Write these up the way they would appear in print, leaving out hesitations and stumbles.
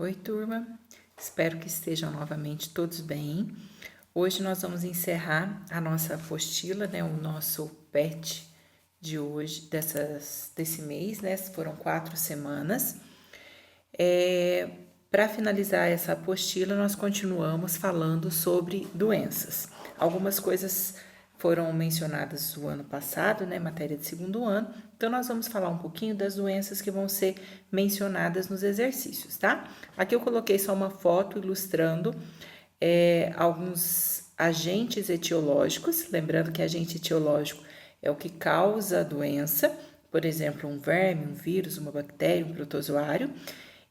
Oi, turma. Espero que estejam novamente todos bem. Hoje nós vamos encerrar a nossa apostila, né, o nosso PET de hoje, desse mês, né? Foram 4 semanas. Para finalizar essa apostila, nós continuamos falando sobre doenças. Algumas coisas foram mencionadas o ano passado, né, matéria de segundo ano. Então, nós vamos falar um pouquinho das doenças que vão ser mencionadas nos exercícios, tá? Aqui eu coloquei só uma foto ilustrando alguns agentes etiológicos. Lembrando que agente etiológico é o que causa a doença, por exemplo, um verme, um vírus, uma bactéria, um protozoário.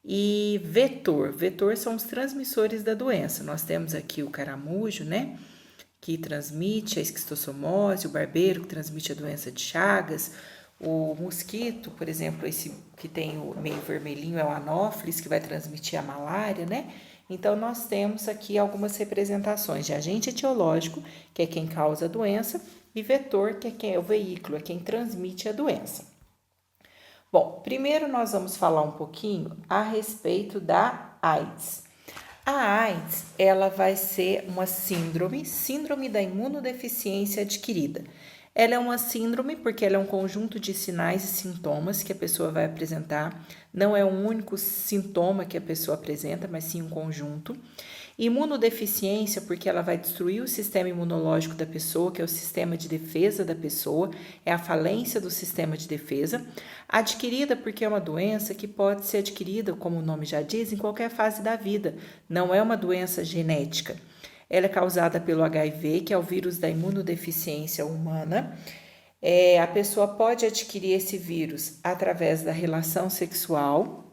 E vetor são os transmissores da doença. Nós temos aqui o caramujo, né, que transmite a esquistossomose, o barbeiro, que transmite a doença de Chagas, o mosquito, por exemplo, esse que tem o meio vermelhinho é o anófeles, que vai transmitir a malária, né? Então, nós temos aqui algumas representações de agente etiológico, que é quem causa a doença, e vetor, que é quem é o veículo, é quem transmite a doença. Bom, primeiro nós vamos falar um pouquinho a respeito da AIDS. A AIDS, ela vai ser uma síndrome da imunodeficiência adquirida. Ela é uma síndrome porque ela é um conjunto de sinais e sintomas que a pessoa vai apresentar. Não é um único sintoma que a pessoa apresenta, mas sim um conjunto. Imunodeficiência, porque ela vai destruir o sistema imunológico da pessoa, que é o sistema de defesa da pessoa, é a falência do sistema de defesa. Adquirida, porque é uma doença que pode ser adquirida, como o nome já diz, em qualquer fase da vida, não é uma doença genética. Ela é causada pelo HIV, que é o vírus da imunodeficiência humana. A pessoa pode adquirir esse vírus através da relação sexual,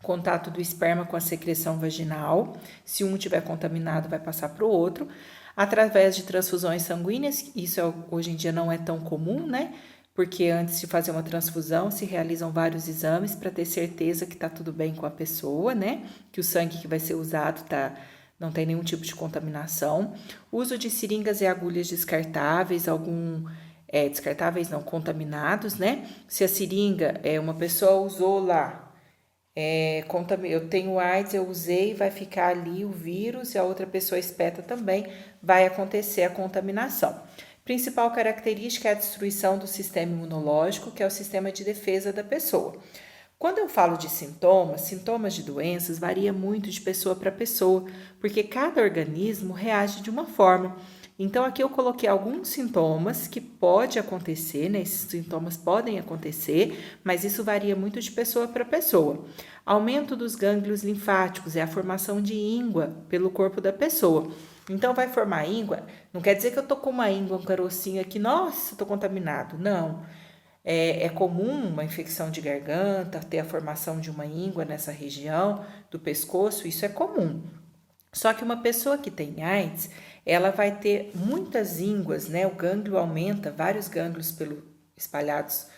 contato do esperma com a secreção vaginal. Se um tiver contaminado, vai passar para o outro. Através de transfusões sanguíneas, isso hoje em dia não é tão comum, né? Porque antes de fazer uma transfusão, se realizam vários exames para ter certeza que está tudo bem com a pessoa, né? Que o sangue que vai ser usado não tem nenhum tipo de contaminação. Uso de seringas e agulhas descartáveis, descartáveis não, contaminados, né? Se a seringa, uma pessoa usou lá, eu tenho AIDS, eu usei, vai ficar ali o vírus e a outra pessoa espeta também, vai acontecer a contaminação. Principal característica é a destruição do sistema imunológico, que é o sistema de defesa da pessoa. Quando eu falo de sintomas de doenças varia muito de pessoa para pessoa, porque cada organismo reage de uma forma. Então, aqui eu coloquei alguns sintomas que pode acontecer, né? Esses sintomas podem acontecer, mas isso varia muito de pessoa para pessoa. Aumento dos gânglios linfáticos é a formação de íngua pelo corpo da pessoa. Então, vai formar íngua, não quer dizer que eu tô com uma íngua, um carocinho aqui, nossa, tô contaminado. Não. É comum uma infecção de garganta, ter a formação de uma íngua nessa região do pescoço, isso é comum. Só que uma pessoa que tem AIDS, ela vai ter muitas ínguas, né? O gânglio aumenta, vários gânglios espalhados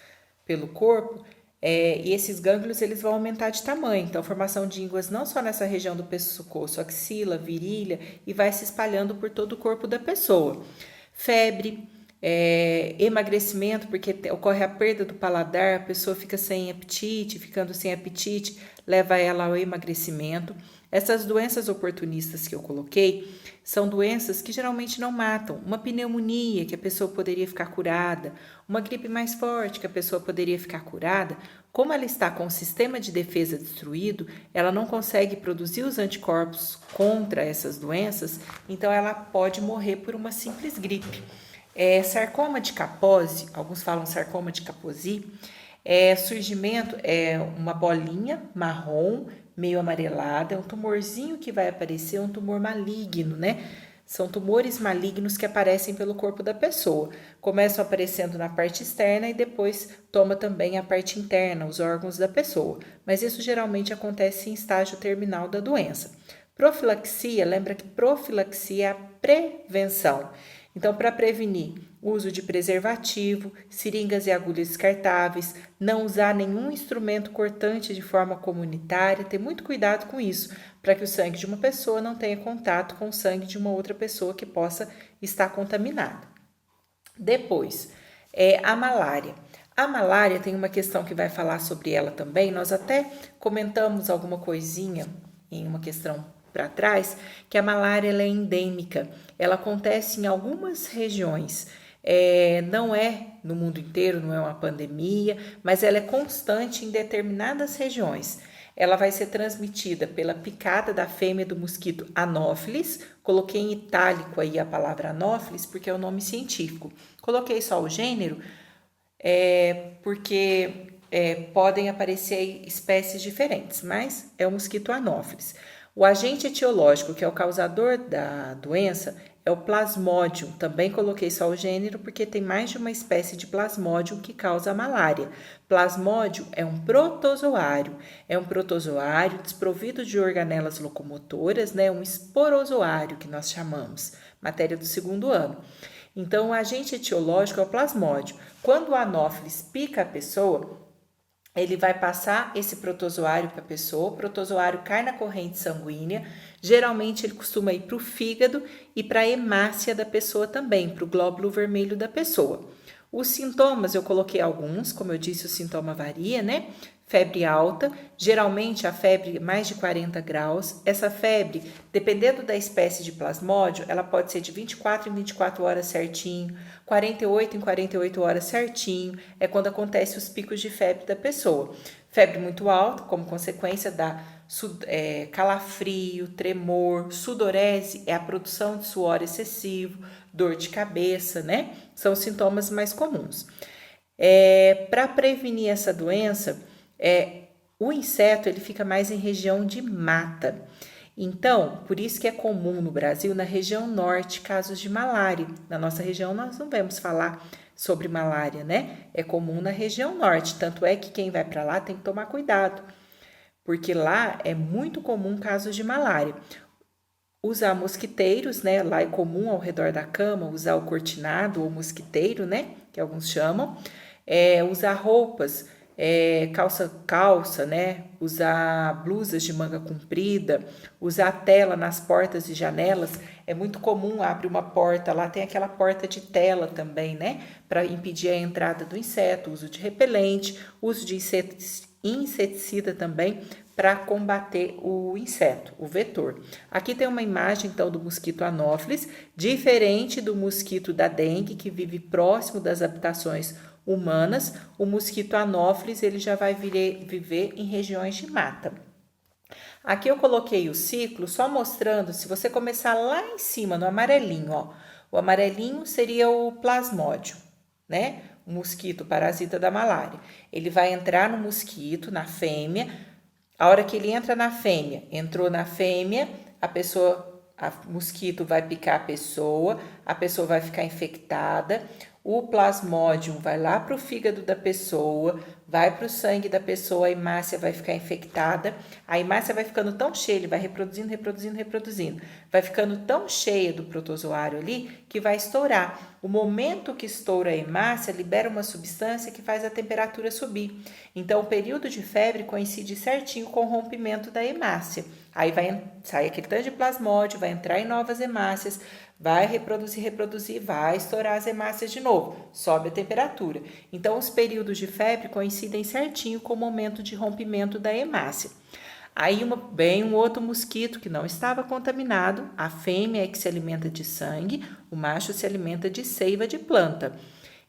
pelo corpo, e esses gânglios eles vão aumentar de tamanho. Então, a formação de ínguas não só nessa região do pescoço, axila, virilha, e vai se espalhando por todo o corpo da pessoa. Febre, emagrecimento, porque ocorre a perda do paladar, a pessoa fica sem apetite, ficando sem apetite, leva ela ao emagrecimento. Essas doenças oportunistas que eu coloquei são doenças que geralmente não matam. Uma pneumonia, que a pessoa poderia ficar curada, uma gripe mais forte, que a pessoa poderia ficar curada. Como ela está com o sistema de defesa destruído, ela não consegue produzir os anticorpos contra essas doenças, então ela pode morrer por uma simples gripe. Sarcoma de Kaposi, alguns falam sarcoma de Kaposi, surgimento é uma bolinha marrom, meio amarelada, é um tumorzinho que vai aparecer, um tumor maligno, né? São tumores malignos que aparecem pelo corpo da pessoa. Começam aparecendo na parte externa e depois toma também a parte interna, os órgãos da pessoa. Mas isso geralmente acontece em estágio terminal da doença. Profilaxia, lembra que profilaxia é a prevenção. Então, para prevenir, uso de preservativo, seringas e agulhas descartáveis, não usar nenhum instrumento cortante de forma comunitária, ter muito cuidado com isso, para que o sangue de uma pessoa não tenha contato com o sangue de uma outra pessoa que possa estar contaminada. Depois, a malária. A malária tem uma questão que vai falar sobre ela também, nós até comentamos alguma coisinha em uma questão para trás, que a malária ela é endêmica, ela acontece em algumas regiões. Não é no mundo inteiro, não é uma pandemia, mas ela é constante em determinadas regiões. Ela vai ser transmitida pela picada da fêmea do mosquito Anopheles. Coloquei em itálico aí a palavra Anopheles porque é o nome científico. Coloquei só o gênero porque podem aparecer espécies diferentes, mas é o mosquito Anopheles. O agente etiológico, que é o causador da doença, é o Plasmodium. Também coloquei só o gênero porque tem mais de uma espécie de Plasmodium que causa a malária. Plasmodium é um protozoário. É um protozoário desprovido de organelas locomotoras, né? Um esporozoário que nós chamamos, matéria do 2º ano. Então, o agente etiológico é o Plasmodium. Quando o Anopheles pica a pessoa, ele vai passar esse protozoário para a pessoa, o protozoário cai na corrente sanguínea, geralmente ele costuma ir para o fígado e para a hemácia da pessoa também, para o glóbulo vermelho da pessoa. Os sintomas, eu coloquei alguns, como eu disse, o sintoma varia, né? Febre alta, geralmente a febre mais de 40 graus. Essa febre, dependendo da espécie de plasmódio, ela pode ser de 24 em 24 horas certinho, 48 em 48 horas certinho, é quando acontece os picos de febre da pessoa. Febre muito alta, como consequência da calafrio, tremor, sudorese, é a produção de suor excessivo, dor de cabeça, né? São os sintomas mais comuns. Para prevenir essa doença, o inseto ele fica mais em região de mata. Então, por isso que é comum no Brasil, na região norte, casos de malária. Na nossa região, nós não vamos falar sobre malária, né? É comum na região norte, tanto é que quem vai para lá tem que tomar cuidado, porque lá é muito comum casos de malária. Usar mosquiteiros, né? Lá é comum ao redor da cama usar o cortinado ou mosquiteiro, né? Que alguns chamam. Usar roupas, calça, né? Usar blusas de manga comprida, usar tela nas portas e janelas. É muito comum abrir uma porta, lá tem aquela porta de tela também, né? Para impedir a entrada do inseto, uso de repelente, uso de inseticida também para combater o inseto, o vetor. Aqui tem uma imagem então do mosquito Anopheles, diferente do mosquito da dengue, que vive próximo das habitações humanas. O mosquito Anopheles ele já vai viver em regiões de mata. Aqui eu coloquei o ciclo só mostrando, se você começar lá em cima no amarelinho, ó, o amarelinho seria o plasmódio, né? O mosquito parasita da malária. Ele vai entrar no mosquito, na fêmea. A hora que ele entra na fêmea, entrou na fêmea, o mosquito vai picar a pessoa vai ficar infectada, o plasmódium vai lá para o fígado da pessoa, vai para o sangue da pessoa, a hemácia vai ficar infectada, a hemácia vai ficando tão cheia, ele vai reproduzindo, vai ficando tão cheia do protozoário ali que vai estourar. O momento que estoura a hemácia libera uma substância que faz a temperatura subir. Então, o período de febre coincide certinho com o rompimento da hemácia. Aí vai sair aquele tanto de plasmódio, vai entrar em novas hemácias, vai reproduzir, vai estourar as hemácias de novo, sobe a temperatura. Então, os períodos de febre coincidem certinho com o momento de rompimento da hemácia. Aí vem um outro mosquito que não estava contaminado, a fêmea é que se alimenta de sangue, o macho se alimenta de seiva de planta.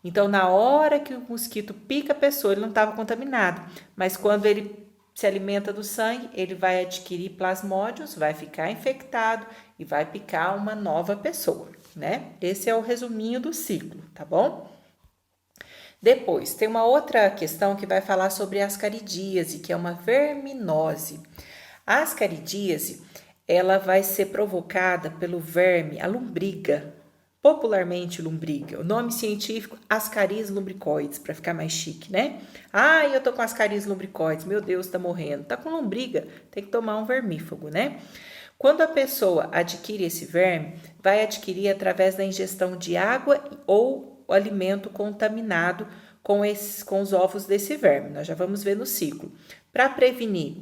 Então, na hora que o mosquito pica a pessoa, ele não estava contaminado, mas quando ele se alimenta do sangue, ele vai adquirir plasmódios, vai ficar infectado e vai picar uma nova pessoa, né? Esse é o resuminho do ciclo, tá bom? Depois, tem uma outra questão que vai falar sobre a ascaridíase, que é uma verminose. A ascaridíase, ela vai ser provocada pelo verme, a lombriga, popularmente lombriga. O nome científico, Ascaris lumbricoides, para ficar mais chique, né? Eu tô com Ascaris lumbricoides, meu Deus, tá morrendo. Tá com lombriga, tem que tomar um vermífugo, né? Quando a pessoa adquire esse verme, vai adquirir através da ingestão de água ou alimento contaminado com os ovos desse verme. Nós já vamos ver no ciclo. Para prevenir,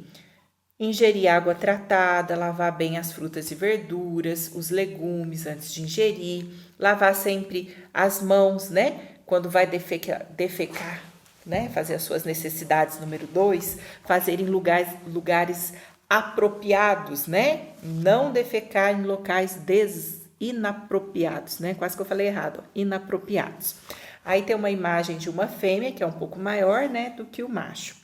ingerir água tratada, lavar bem as frutas e verduras, os legumes antes de ingerir, lavar sempre as mãos, né? Quando vai defecar, né? Fazer as suas necessidades, número 2, fazer em lugares apropriados, né? Não defecar em locais inapropriados, né? Quase que eu falei errado, ó, inapropriados. Aí tem uma imagem de uma fêmea, que é um pouco maior, né, do que o macho.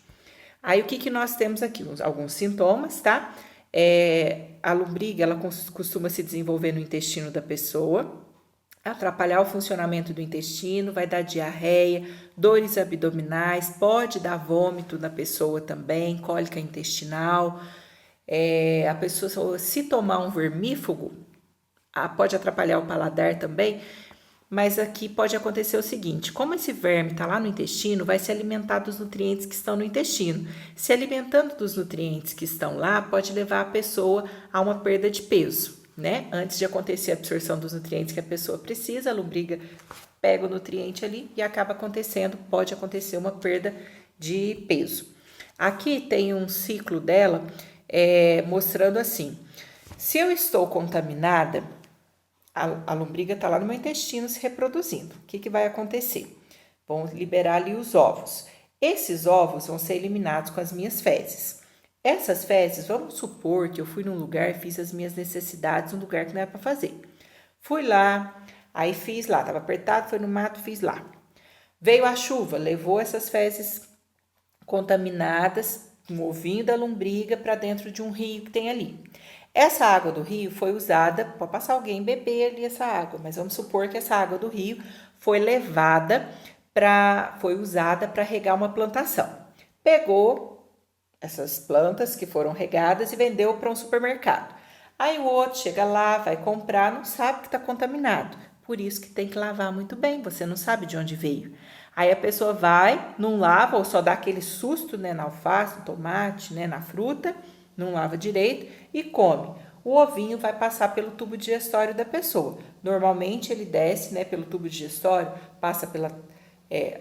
Aí o que nós temos aqui? Alguns sintomas, tá? A lombriga, ela costuma se desenvolver no intestino da pessoa, atrapalhar o funcionamento do intestino, vai dar diarreia, dores abdominais, pode dar vômito na pessoa também, cólica intestinal. A pessoa, se tomar um vermífugo, pode atrapalhar o paladar também, mas aqui pode acontecer o seguinte: como esse verme está lá no intestino, vai se alimentar dos nutrientes que estão no intestino. Se alimentando dos nutrientes que estão lá, pode levar a pessoa a uma perda de peso, né? Antes de acontecer a absorção dos nutrientes que a pessoa precisa, a lombriga pega o nutriente ali e acaba acontecendo, pode acontecer uma perda de peso. Aqui tem um ciclo dela mostrando assim: se eu estou contaminada, a lombriga está lá no meu intestino se reproduzindo. O que vai acontecer? Vão liberar ali os ovos. Esses ovos vão ser eliminados com as minhas fezes. Essas fezes, vamos supor que eu fui num lugar e fiz as minhas necessidades num lugar que não era para fazer. Fui lá, aí fiz lá, estava apertado, foi no mato, fiz lá. Veio a chuva, levou essas fezes contaminadas, um ovinho da lombriga para dentro de um rio que tem ali. Essa água do rio foi usada, pode passar alguém beber ali essa água, mas vamos supor que essa água do rio foi usada para regar uma plantação. Pegou essas plantas que foram regadas e vendeu para um supermercado. Aí o outro chega lá, vai comprar, não sabe que está contaminado. Por isso que tem que lavar muito bem, você não sabe de onde veio. Aí a pessoa vai, não lava ou só dá aquele susto, né, na alface, no tomate, né, na fruta, não lava direito e come. O ovinho vai passar pelo tubo digestório da pessoa. Normalmente ele desce, né, pelo tubo digestório, passa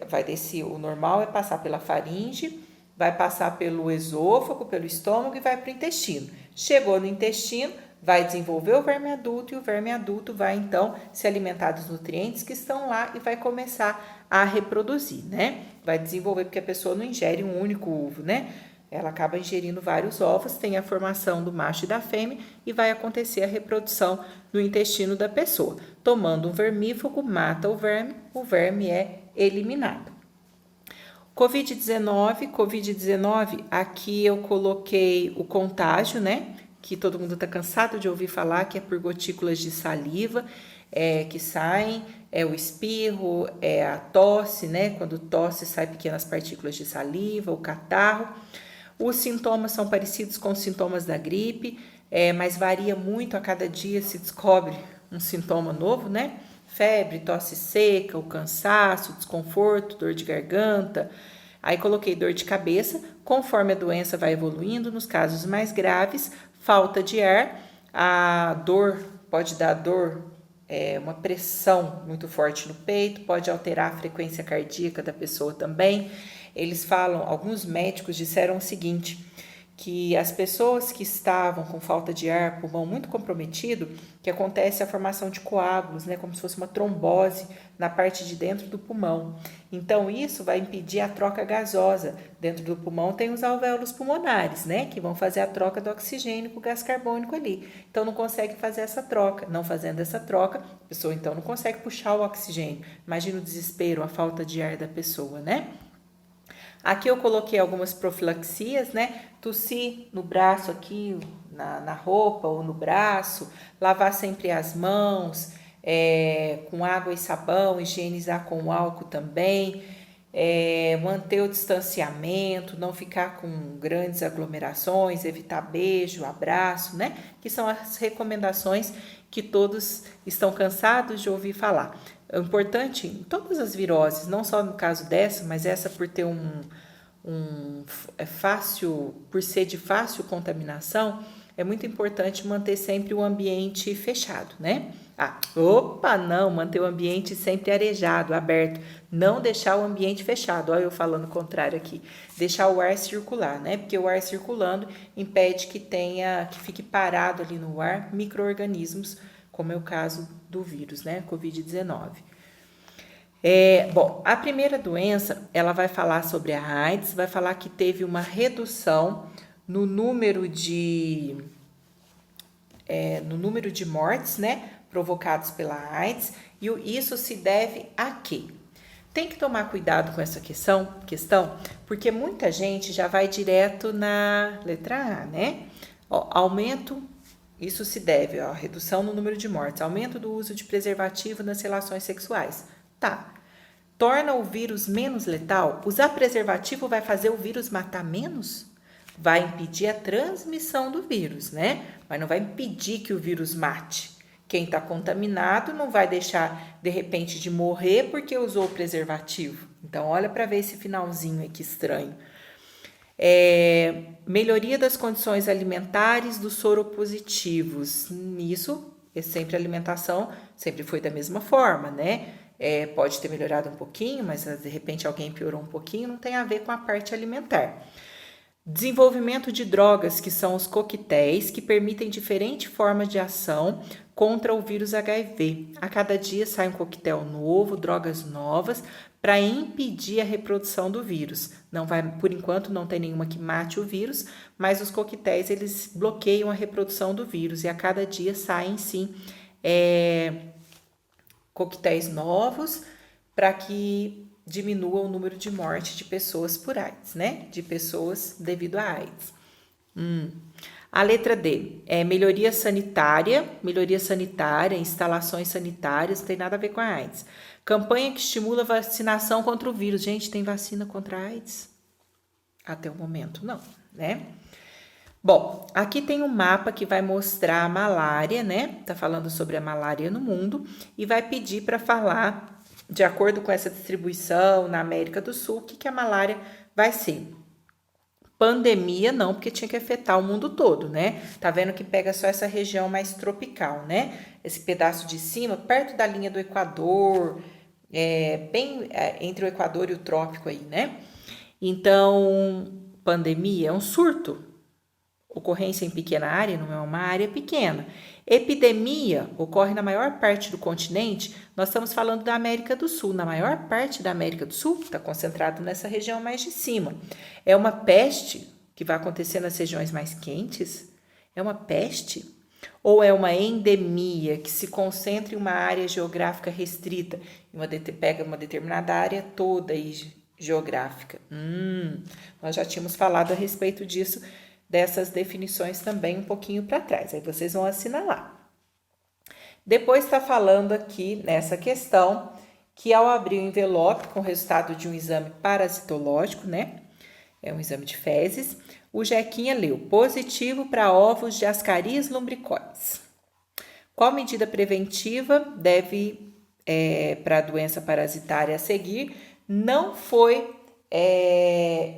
vai descer, o normal é passar pela faringe, vai passar pelo esôfago, pelo estômago e vai para o intestino. Chegou no intestino, vai desenvolver o verme adulto e o verme adulto vai então se alimentar dos nutrientes que estão lá e vai começar a reproduzir, né? Vai desenvolver, porque a pessoa não ingere um único ovo, né? Ela acaba ingerindo vários ovos, tem a formação do macho e da fêmea e vai acontecer a reprodução no intestino da pessoa. Tomando um vermífugo, mata o verme é eliminado. Covid-19, aqui eu coloquei o contágio, né? Que todo mundo está cansado de ouvir falar, que é por gotículas de saliva que saem, o espirro, a tosse, né? Quando tosse sai pequenas partículas de saliva, o catarro. Os sintomas são parecidos com os sintomas da gripe, mas varia muito, a cada dia se descobre um sintoma novo, né? Febre, tosse seca, o cansaço, desconforto, dor de garganta. Aí coloquei dor de cabeça, conforme a doença vai evoluindo, nos casos mais graves, falta de ar, a dor pode dar dor, uma pressão muito forte no peito, pode alterar a frequência cardíaca da pessoa também. Eles falam, alguns médicos disseram o seguinte, que as pessoas que estavam com falta de ar, pulmão muito comprometido, que acontece a formação de coágulos, né, como se fosse uma trombose na parte de dentro do pulmão. Então, isso vai impedir a troca gasosa. Dentro do pulmão tem os alvéolos pulmonares, né, que vão fazer a troca do oxigênio com o gás carbônico ali. Então, não consegue fazer essa troca. Não fazendo essa troca, a pessoa, então, não consegue puxar o oxigênio. Imagina o desespero, a falta de ar da pessoa, né? Aqui eu coloquei algumas profilaxias, né? Tossir no braço aqui, na roupa ou no braço, lavar sempre as mãos com água e sabão, higienizar com álcool também, manter o distanciamento, não ficar com grandes aglomerações, evitar beijo, abraço, né? Que são as recomendações que todos estão cansados de ouvir falar. É importante em todas as viroses, não só no caso dessa, mas essa por ter por ser de fácil contaminação, é muito importante manter sempre o ambiente fechado, né? Manter o ambiente sempre arejado, aberto, não deixar o ambiente fechado. Olha eu falando o contrário aqui, deixar o ar circular, né? Porque o ar circulando impede que fique parado ali no ar micro-organismos, como é o caso do vírus, né? Covid-19. A primeira doença, ela vai falar sobre a AIDS, vai falar que teve uma redução no número de mortes, né, provocados pela AIDS, e isso se deve a quê? Tem que tomar cuidado com essa questão, porque muita gente já vai direto na letra A, né? Ó, isso se deve à redução no número de mortes, aumento do uso de preservativo nas relações sexuais. Tá. Torna o vírus menos letal? Usar preservativo vai fazer o vírus matar menos? Vai impedir a transmissão do vírus, né? Mas não vai impedir que o vírus mate. Quem está contaminado não vai deixar, de repente, de morrer porque usou o preservativo. Então, olha para ver esse finalzinho aqui estranho. Melhoria das condições alimentares dos soropositivos. Nisso, sempre a alimentação sempre foi da mesma forma, né? Pode ter melhorado um pouquinho, mas de repente alguém piorou um pouquinho, não tem a ver com a parte alimentar. Desenvolvimento de drogas, que são os coquetéis, que permitem diferentes formas de ação contra o vírus HIV. A cada dia sai um coquetel novo, drogas novas, para impedir a reprodução do vírus. Não vai, por enquanto, não tem nenhuma que mate o vírus, mas os coquetéis, eles bloqueiam a reprodução do vírus e a cada dia saem, sim, coquetéis novos para que diminua o número de morte de pessoas por AIDS, né? De pessoas devido a AIDS. A letra D é melhoria sanitária, instalações sanitárias, não tem nada a ver com a AIDS. Campanha que estimula a vacinação contra o vírus. Gente, tem vacina contra a AIDS? Até o momento, não, né? Bom, aqui tem um mapa que vai mostrar a malária, né? Tá falando sobre a malária no mundo e vai pedir para falar, de acordo com essa distribuição na América do Sul, o que a malária vai ser. Pandemia não, porque tinha que afetar o mundo todo, né? Tá vendo que pega só essa região mais tropical, né? Esse pedaço de cima, perto da linha do Equador, bem entre o Equador e o trópico aí, né? Então, pandemia é um surto. Ocorrência em pequena área, não é uma área pequena. Epidemia ocorre na maior parte do continente, nós estamos falando da América do Sul. Na maior parte da América do Sul, está concentrado nessa região mais de cima. É uma peste que vai acontecer nas regiões mais quentes? É uma peste? Ou é uma endemia que se concentra em uma área geográfica restrita, pega uma determinada área toda aí geográfica? Nós já tínhamos falado a respeito disso, dessas definições também um pouquinho para trás. Aí vocês vão assinalar. Depois está falando aqui nessa questão que ao abrir o envelope com o resultado de um exame parasitológico, né? É um exame de fezes, o Jequinha leu positivo para ovos de Ascaris lumbricoides. Qual medida preventiva deve para a doença parasitária a seguir não foi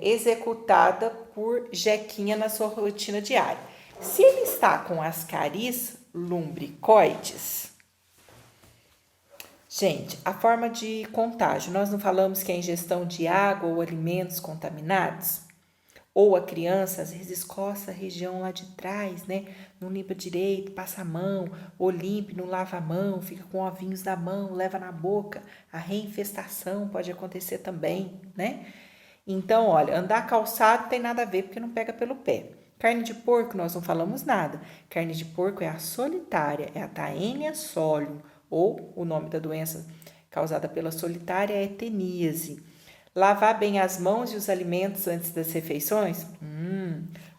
executada por Jequinha na sua rotina diária? Se ele está com Ascaris lumbricoides, gente, a forma de contágio, nós não falamos que é a ingestão de água ou alimentos contaminados? Ou a criança, às vezes, coça a região lá de trás, né? Não limpa direito, passa a mão, ou limpa e não lava a mão, fica com ovinhos na mão, leva na boca. A reinfestação pode acontecer também, né? Então, olha, andar calçado tem nada a ver porque não pega pelo pé. Carne de porco, nós não falamos nada. Carne de porco é a solitária, é a Taenia solium, ou o nome da doença causada pela solitária é teníase. Lavar bem as mãos e os alimentos antes das refeições?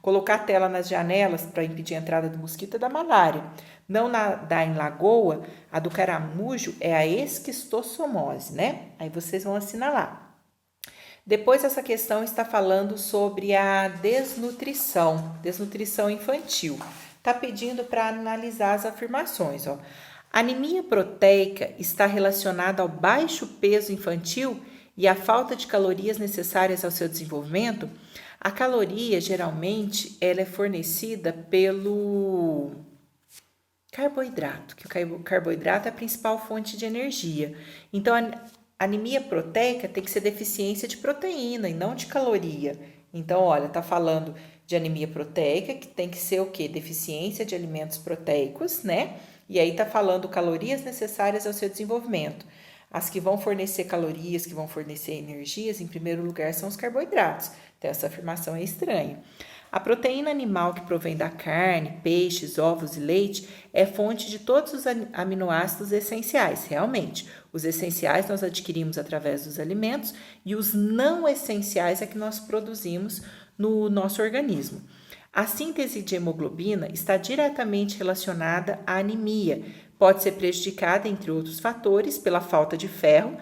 Colocar tela nas janelas para impedir a entrada do mosquito é da malária. Não nadar em lagoa, a do caramujo é a esquistossomose, né? Aí vocês vão assinalar. Depois essa questão está falando sobre a desnutrição infantil. Está pedindo para analisar as afirmações, ó. Anemia proteica está relacionada ao baixo peso infantil e a falta de calorias necessárias ao seu desenvolvimento? A caloria, geralmente, ela é fornecida pelo carboidrato, que o carboidrato é a principal fonte de energia. Então, a anemia proteica tem que ser deficiência de proteína e não de caloria. Então, olha, tá falando de anemia proteica, que tem que ser o quê? Deficiência de alimentos proteicos, né? E aí tá falando calorias necessárias ao seu desenvolvimento. As que vão fornecer calorias, que vão fornecer energias, em primeiro lugar, são os carboidratos. Então, essa afirmação é estranha. A proteína animal que provém da carne, peixes, ovos e leite é fonte de todos os aminoácidos essenciais, realmente. Os essenciais nós adquirimos através dos alimentos e os não essenciais é que nós produzimos no nosso organismo. A síntese de hemoglobina está diretamente relacionada à anemia. Pode ser prejudicada, entre outros fatores, pela falta de ferro.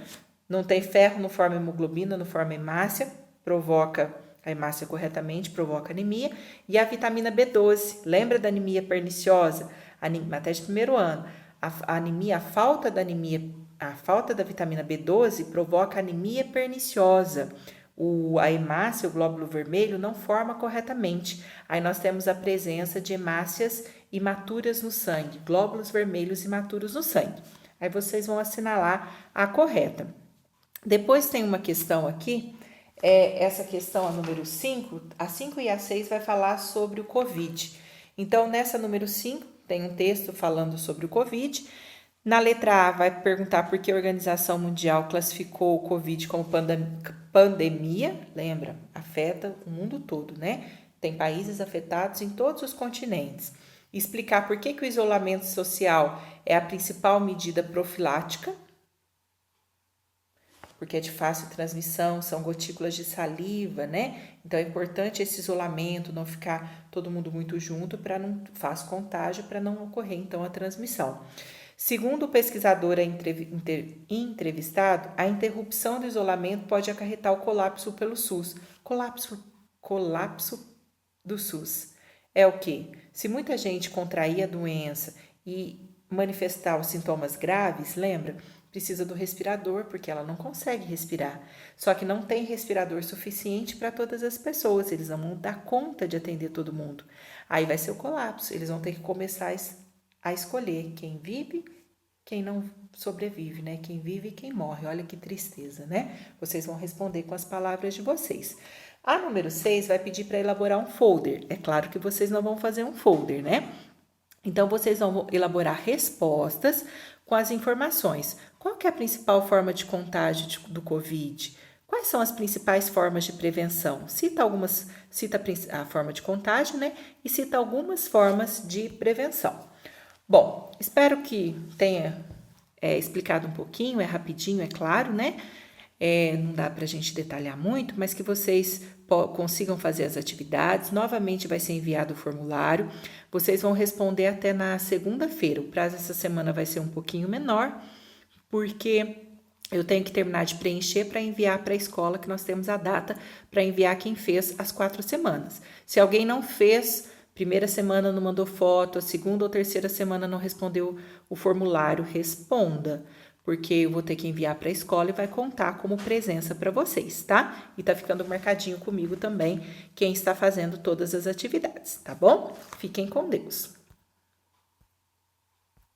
Não tem ferro, não forma hemoglobina, não forma hemácia, provoca a hemácia corretamente, provoca anemia. E a vitamina B12, lembra da anemia perniciosa? Até de primeiro ano. A anemia, a falta da vitamina B12 provoca anemia perniciosa. A hemácia, o glóbulo vermelho, não forma corretamente. Aí nós temos a presença de hemácias imaturas no sangue, glóbulos vermelhos imaturos no sangue. Aí vocês vão assinalar a correta. Depois tem uma questão aqui, essa questão, a número 5, a 5 e a 6 vai falar sobre o Covid. Então, nessa número 5, tem um texto falando sobre o Covid. Na letra A, vai perguntar por que a Organização Mundial classificou o Covid como pandemia. Lembra? Afeta o mundo todo, né? Tem países afetados em todos os continentes. Explicar por que o isolamento social é a principal medida profilática, porque é de fácil transmissão, são gotículas de saliva, né? Então é importante esse isolamento, não ficar todo mundo muito junto para não fazer contágio, para não ocorrer então a transmissão. Segundo o pesquisador entrevistado, a interrupção do isolamento pode acarretar o colapso pelo SUS. Colapso do SUS. É o quê? Se muita gente contrair a doença e manifestar os sintomas graves, lembra? Precisa do respirador, porque ela não consegue respirar. Só que não tem respirador suficiente para todas as pessoas, eles não vão dar conta de atender todo mundo. Aí vai ser o colapso, eles vão ter que começar a escolher quem vive, quem não sobrevive, né? Quem vive e quem morre. Olha que tristeza, né? Vocês vão responder com as palavras de vocês. A número 6 vai pedir para elaborar um folder. É claro que vocês não vão fazer um folder, né? Então, vocês vão elaborar respostas com as informações. Qual que é a principal forma de contágio do Covid? Quais são as principais formas de prevenção? Cita a forma de contágio, né? E cita algumas formas de prevenção. Bom, espero que tenha explicado um pouquinho, é rapidinho, é claro, né? Não dá para a gente detalhar muito, mas que vocês consigam fazer as atividades. Novamente vai ser enviado o formulário. Vocês vão responder até na segunda-feira. O prazo essa semana vai ser um pouquinho menor, porque eu tenho que terminar de preencher para enviar para a escola, que nós temos a data para enviar quem fez as 4 semanas. Se alguém não fez, primeira semana não mandou foto, a segunda ou terceira semana não respondeu o formulário, responda, porque eu vou ter que enviar para a escola e vai contar como presença para vocês, tá? E tá ficando marcadinho comigo também quem está fazendo todas as atividades, tá bom? Fiquem com Deus.